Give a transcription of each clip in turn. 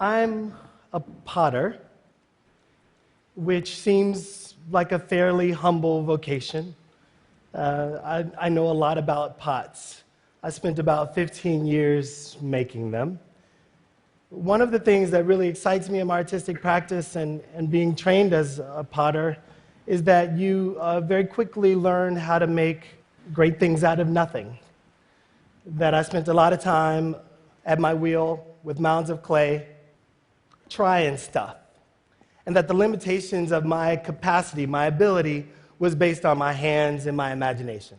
I'm a potter, which seems like a fairly humble vocation. I know a lot about pots. I spent about 15 years making them. One of the things that really excites me in my artistic practice and being trained as a potter is that you very quickly learn how to make great things out of nothing. That I spent a lot of time at my wheel with mounds of clay, trying stuff. And that the limitations of my capacity, my ability, was based on my hands and my imagination.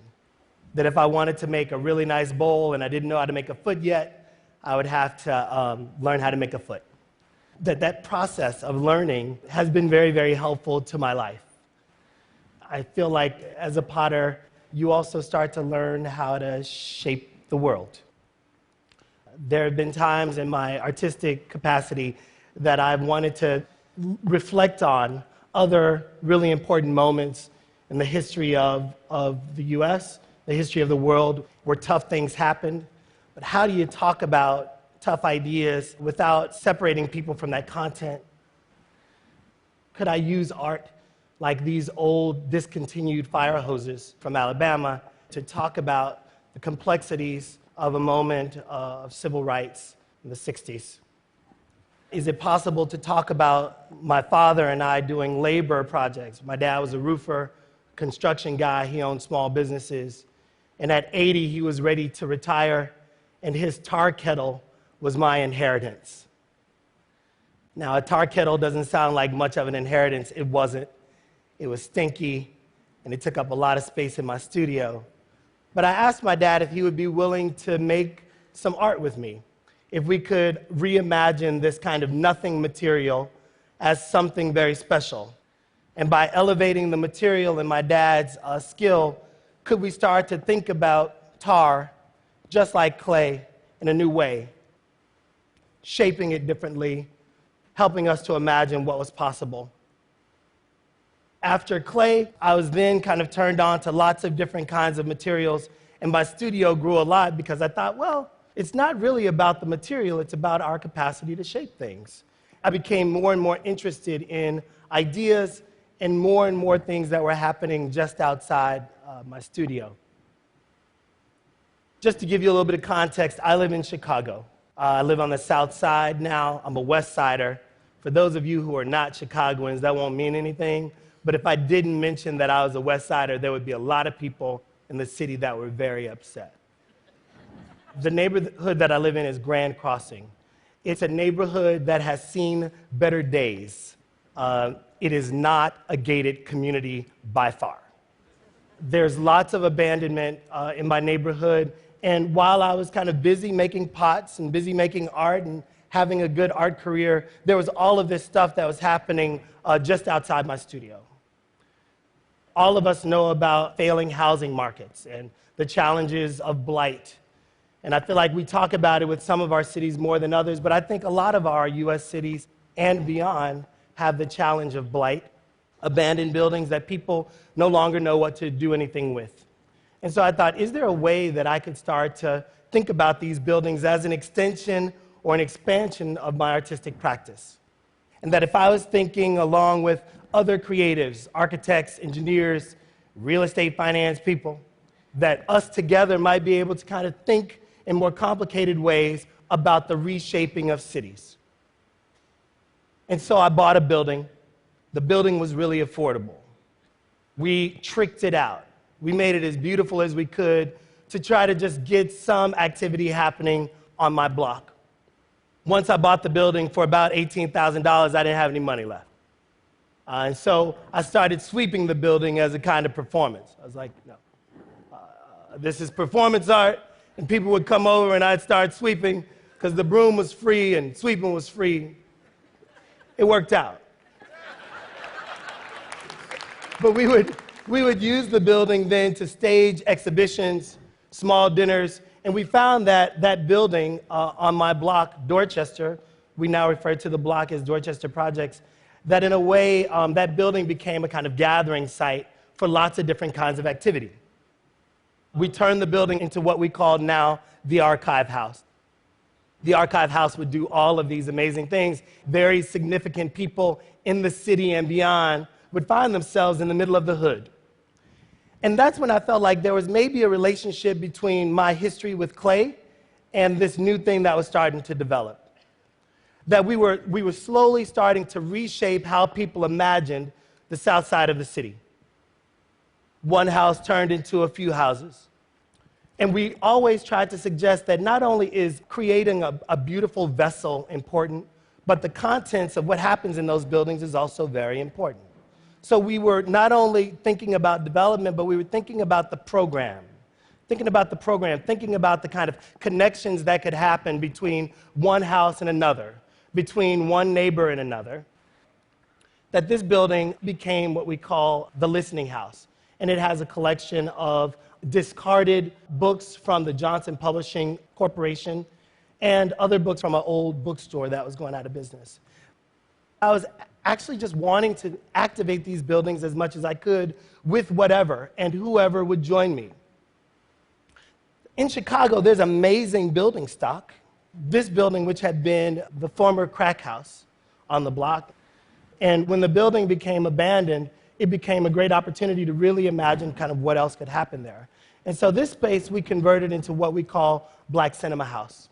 That if I wanted to make a really nice bowl and I didn't know how to make a foot yet, I would have to learn how to make a foot. That process of learning has been very, very helpful to my life. I feel like as a potter, you also start to learn how to shape the world. There have been times in my artistic capacity that I've wanted to reflect on other really important moments in the history of the US, the history of the world, where tough things happened. But how do you talk about tough ideas without separating people from that content? Could I use art like these old discontinued fire hoses from Alabama to talk about the complexities of a moment of civil rights in the 60s? Is it possible to talk about my father and I doing labor projects? My dad was a roofer, construction guy. He owned small businesses. And at 80, he was ready to retire, and his tar kettle was my inheritance. Now, a tar kettle doesn't sound like much of an inheritance. It wasn't. It was stinky, and it took up a lot of space in my studio. But I asked my dad if he would be willing to make some art with me, if we could reimagine this kind of nothing material as something very special. And by elevating the material and my dad's skill, could we start to think about tar just like clay in a new way, shaping it differently, helping us to imagine what was possible. After clay, I was then kind of turned on to lots of different kinds of materials, and my studio grew a lot because I thought, well, it's not really about the material, it's about our capacity to shape things. I became more and more interested in ideas and more things that were happening just outside my studio. Just to give you a little bit of context, I live in Chicago. I live on the South Side now. I'm a West Sider. For those of you who are not Chicagoans, that won't mean anything. But if I didn't mention that I was a West Sider, there would be a lot of people in the city that were very upset. The neighborhood that I live in is Grand Crossing. It's a neighborhood that has seen better days. It is not a gated community by far. There's lots of abandonment in my neighborhood, and while I was kind of busy making pots and busy making art and having a good art career, there was all of this stuff that was happening just outside my studio. All of us know about failing housing markets and the challenges of blight. And I feel like we talk about it with some of our cities more than others, but I think a lot of our US cities and beyond have the challenge of blight, abandoned buildings that people no longer know what to do anything with. And so I thought, is there a way that I could start to think about these buildings as an extension or an expansion of my artistic practice? And that if I was thinking along with other creatives, architects, engineers, real estate finance people, that us together might be able to kind of think in more complicated ways about the reshaping of cities. And so I bought a building. The building was really affordable. We tricked it out. We made it as beautiful as we could to try to just get some activity happening on my block. Once I bought the building for about $18,000, I didn't have any money left. And so I started sweeping the building as a kind of performance. I was like, no, this is performance art. And people would come over and I'd start sweeping because the broom was free and sweeping was free. It worked out. But we would use the building then to stage exhibitions, small dinners, and we found that that building on my block, Dorchester, we now refer to the block as Dorchester Projects, that in a way, that building became a kind of gathering site for lots of different kinds of activity. We turned the building into what we call now the Archive House. The archive house would do all of these amazing things. Very significant people in the city and beyond would find themselves in the middle of the hood. And that's when I felt like there was maybe a relationship between my history with clay and this new thing that was starting to develop. That we were slowly starting to reshape how people imagined the south side of the city. One house turned into a few houses. And we always tried to suggest that not only is creating a beautiful vessel important, but the contents of what happens in those buildings is also very important. So we were not only thinking about development, but we were thinking about the program. Thinking about the kind of connections that could happen between one house and another, between one neighbor and another. That this building became what we call the listening house. And it has a collection of discarded books from the Johnson Publishing Corporation and other books from an old bookstore that was going out of business. I was actually just wanting to activate these buildings as much as I could with whatever and whoever would join me. In Chicago, there's amazing building stock. This building, which had been the former crack house on the block, and when the building became abandoned, it became a great opportunity to really imagine kind of what else could happen there. And so this space we converted into what we call Black Cinema House.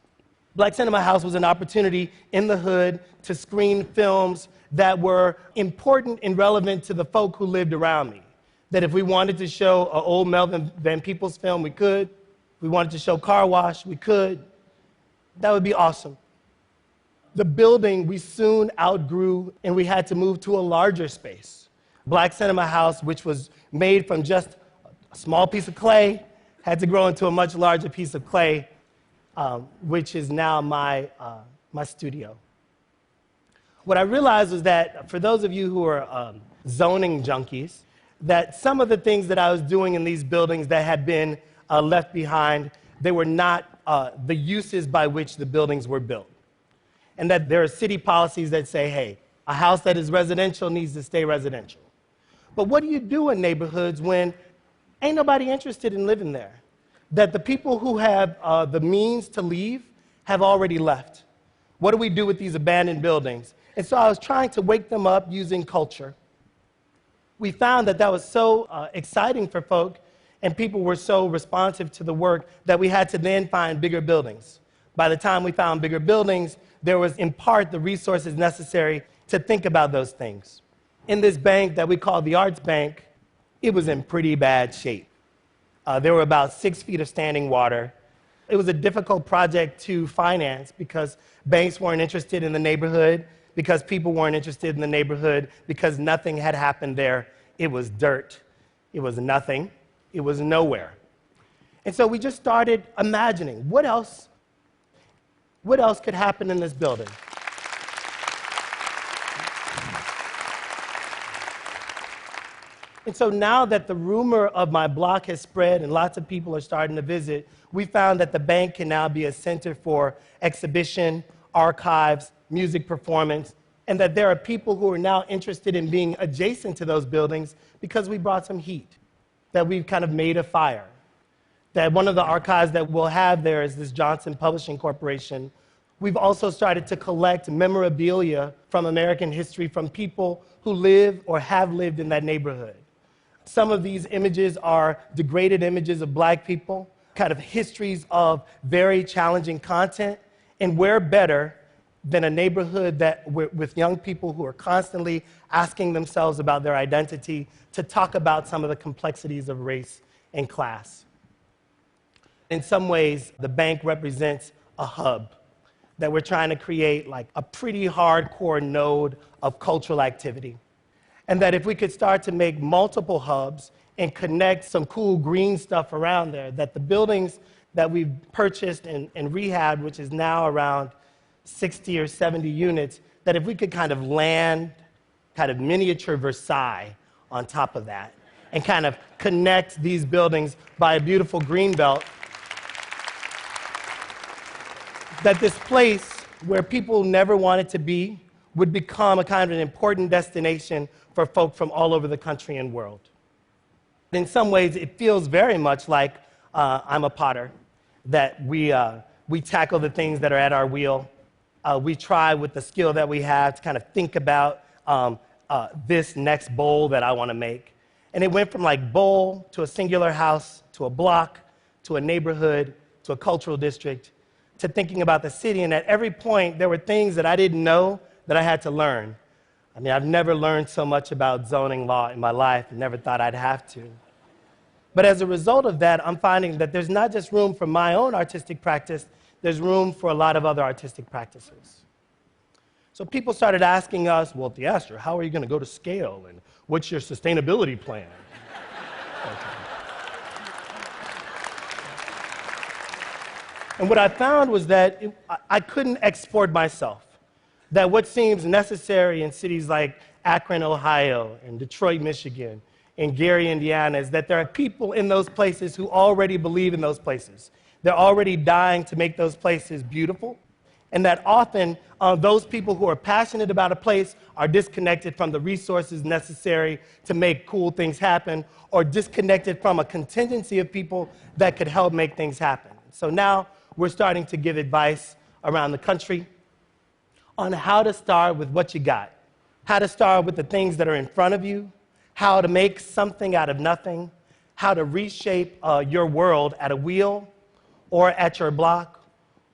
Black Cinema House was an opportunity in the hood to screen films that were important and relevant to the folk who lived around me. That if we wanted to show an old Melvin Van Peebles film, we could. If we wanted to show Car Wash, we could. That would be awesome. The building we soon outgrew, and we had to move to a larger space. Black Cinema House, which was made from just a small piece of clay, had to grow into a much larger piece of clay, which is now my studio. What I realized was that for those of you who are zoning junkies, that some of the things that I was doing in these buildings that had been left behind, they were not the uses by which the buildings were built. And that there are city policies that say, hey, a house that is residential needs to stay residential. But what do you do in neighborhoods when ain't nobody interested in living there? That the people who have the means to leave have already left. What do we do with these abandoned buildings? And so I was trying to wake them up using culture. We found that that was so exciting for folk, and people were so responsive to the work that we had to then find bigger buildings. By the time we found bigger buildings, there was in part the resources necessary to think about those things. In this bank that we call the Arts Bank, it was in pretty bad shape. There were about 6 feet of standing water. It was a difficult project to finance because banks weren't interested in the neighborhood, because people weren't interested in the neighborhood, because nothing had happened there. It was dirt. It was nothing. It was nowhere. And so we just started imagining, what else could happen in this building? And so now that the rumor of my block has spread and lots of people are starting to visit, we found that the bank can now be a center for exhibition, archives, music performance, and that there are people who are now interested in being adjacent to those buildings because we brought some heat, that we've kind of made a fire. That one of the archives that we'll have there is this Johnson Publishing Corporation. We've also started to collect memorabilia from American history from people who live or have lived in that neighborhood. Some of these images are degraded images of Black people, kind of histories of very challenging content, and where better than a neighborhood that with young people who are constantly asking themselves about their identity to talk about some of the complexities of race and class. In some ways, the bank represents a hub that we're trying to create like a pretty hardcore node of cultural activity. And that if we could start to make multiple hubs and connect some cool green stuff around there, that the buildings that we've purchased and rehabbed, which is now around 60 or 70 units, that if we could kind of land kind of miniature Versailles on top of that and kind of connect these buildings by a beautiful green belt, that this place where people never wanted to be would become a kind of an important destination for folk from all over the country and world. In some ways, it feels very much like I'm a Potter, that we we tackle the things that are at our wheel. We try with the skill that we have to kind of think about this next bowl that I want to make. And it went from like bowl to a singular house to a block to a neighborhood to a cultural district to thinking about the city. And at every point, there were things that I didn't know that I had to learn. I mean, I've never learned so much about zoning law in my life and never thought I'd have to. But as a result of that, I'm finding that there's not just room for my own artistic practice, there's room for a lot of other artistic practices. So people started asking us, well, Theaster, how are you going to go to scale? And what's your sustainability plan? And what I found was that I couldn't export myself. That what seems necessary in cities like Akron, Ohio, and Detroit, Michigan, and Gary, Indiana, is that there are people in those places who already believe in those places. They're already dying to make those places beautiful. And that often those people who are passionate about a place are disconnected from the resources necessary to make cool things happen, or disconnected from a contingency of people that could help make things happen. So now we're starting to give advice around the country on how to start with what you got, how to start with the things that are in front of you, how to make something out of nothing, how to reshape your world at a wheel or at your block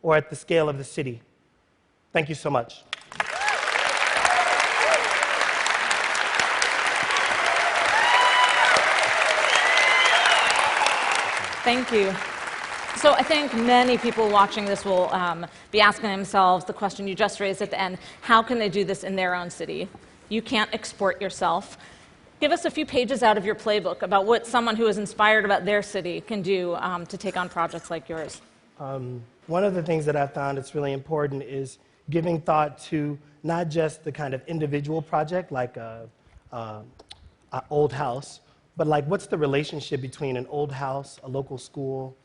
or at the scale of the city. Thank you so much. Thank you. So I think many people watching this will be asking themselves the question you just raised at the end: how can they do this in their own city? You can't export yourself. Give us a few pages out of your playbook about what someone who is inspired about their city can do to take on projects like yours. One of the things that I found that's really important is giving thought to not just the kind of individual project like an old house, but like what's the relationship between an old house, a local school,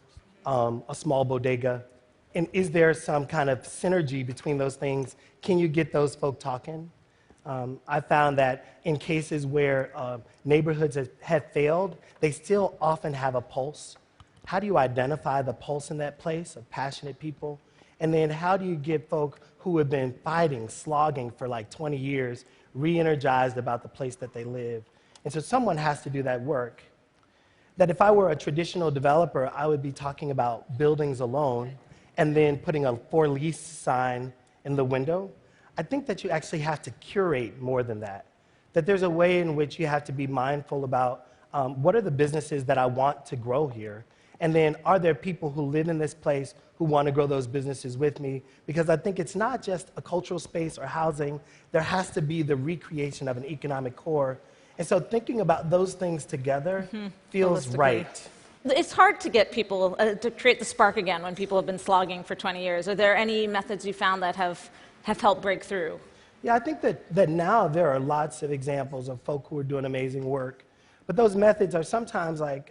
a small bodega, and is there some kind of synergy between those things? Can you get those folk talking? I found that in cases where neighborhoods have failed, they still often have a pulse. How do you identify the pulse in that place of passionate people? And then how do you get folk who have been fighting, slogging for like 20 years, re-energized about the place that they live? And so someone has to do that work. That if I were a traditional developer, I would be talking about buildings alone and then putting a for lease sign in the window. I think that you actually have to curate more than that. That there's a way in which you have to be mindful about what are the businesses that I want to grow here? And then are there people who live in this place who want to grow those businesses with me? Because I think it's not just a cultural space or housing. There has to be the recreation of an economic core. And so thinking about those things together feels right. It's hard to get people to create the spark again when people have been slogging for 20 years. Are there any methods you found that have helped break through? Yeah, I think that now there are lots of examples of folk who are doing amazing work. But those methods are sometimes like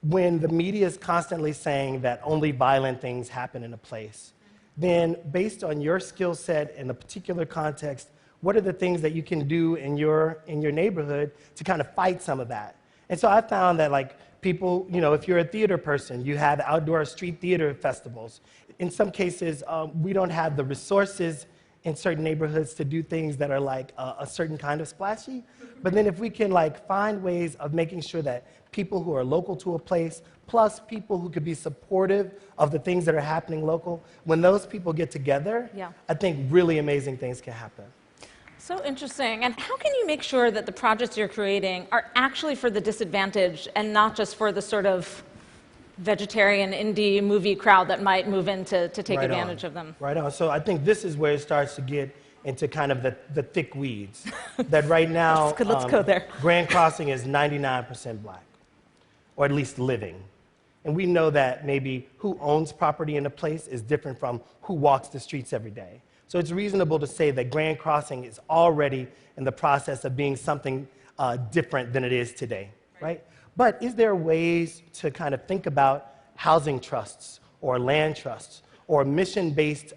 when the media is constantly saying that only violent things happen in a place, then based on your skill set in a particular context, what are the things that you can do in your neighborhood to kind of fight some of that? And so I found that like people, you know, if you're a theater person, you have outdoor street theater festivals. In some cases, we don't have the resources in certain neighborhoods to do things that are like a certain kind of splashy. But then if we can like find ways of making sure that people who are local to a place, plus people who could be supportive of the things that are happening local, when those people get together, I think really amazing things can happen. So interesting. And how can you make sure that the projects you're creating are actually for the disadvantaged and not just for the sort of vegetarian indie movie crowd that might move in to take advantage of them? Right on. So I think this is where it starts to get into kind of the thick weeds. That right now, Let's go there. Grand Crossing is 99% black, or at least living. And we know that maybe who owns property in a place is different from who walks the streets every day. So it's reasonable to say that Grand Crossing is already in the process of being something different than it is today, right? But is there ways to kind of think about housing trusts or land trusts or mission-based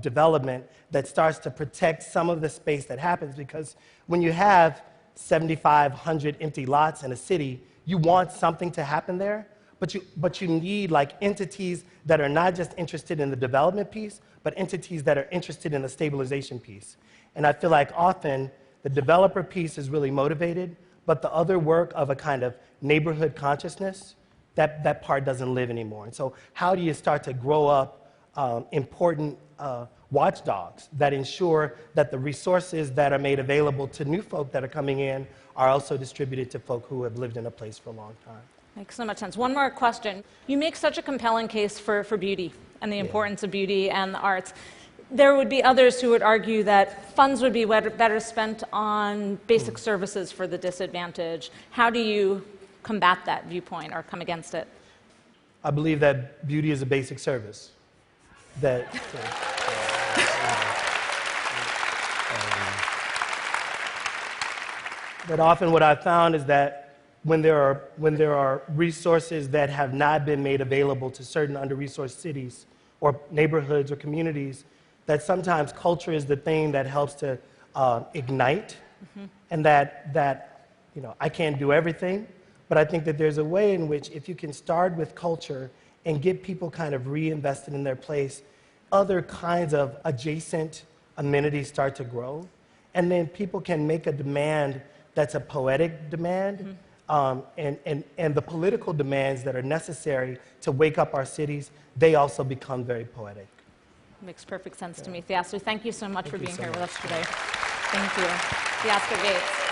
development that starts to protect some of the space that happens? Because when you have 7,500 empty lots in a city, you want something to happen there, but you need like entities that are not just interested in the development piece, but entities that are interested in the stabilization piece. And I feel like often the developer piece is really motivated, but the other work of a kind of neighborhood consciousness, that part doesn't live anymore. And so how do you start to grow up important watchdogs that ensure that the resources that are made available to new folk that are coming in are also distributed to folk who have lived in a place for a long time? Makes so much sense. One more question. You make such a compelling case for beauty and the importance of beauty and the arts. There would be others who would argue that funds would be better spent on basic services for the disadvantaged. How do you combat that viewpoint or come against it? I believe that beauty is a basic service. That often what I've found is that when there are resources that have not been made available to certain under-resourced cities or neighborhoods or communities, that sometimes culture is the thing that helps to ignite, and that I can't do everything, but I think that there's a way in which if you can start with culture and get people kind of reinvested in their place, other kinds of adjacent amenities start to grow, and then people can make a demand that's a poetic demand, and the political demands that are necessary to wake up our cities, they also become very poetic. Makes perfect sense to me. Theaster, thank you so much for being here with us today. Much. Thank you. Theaster Gates.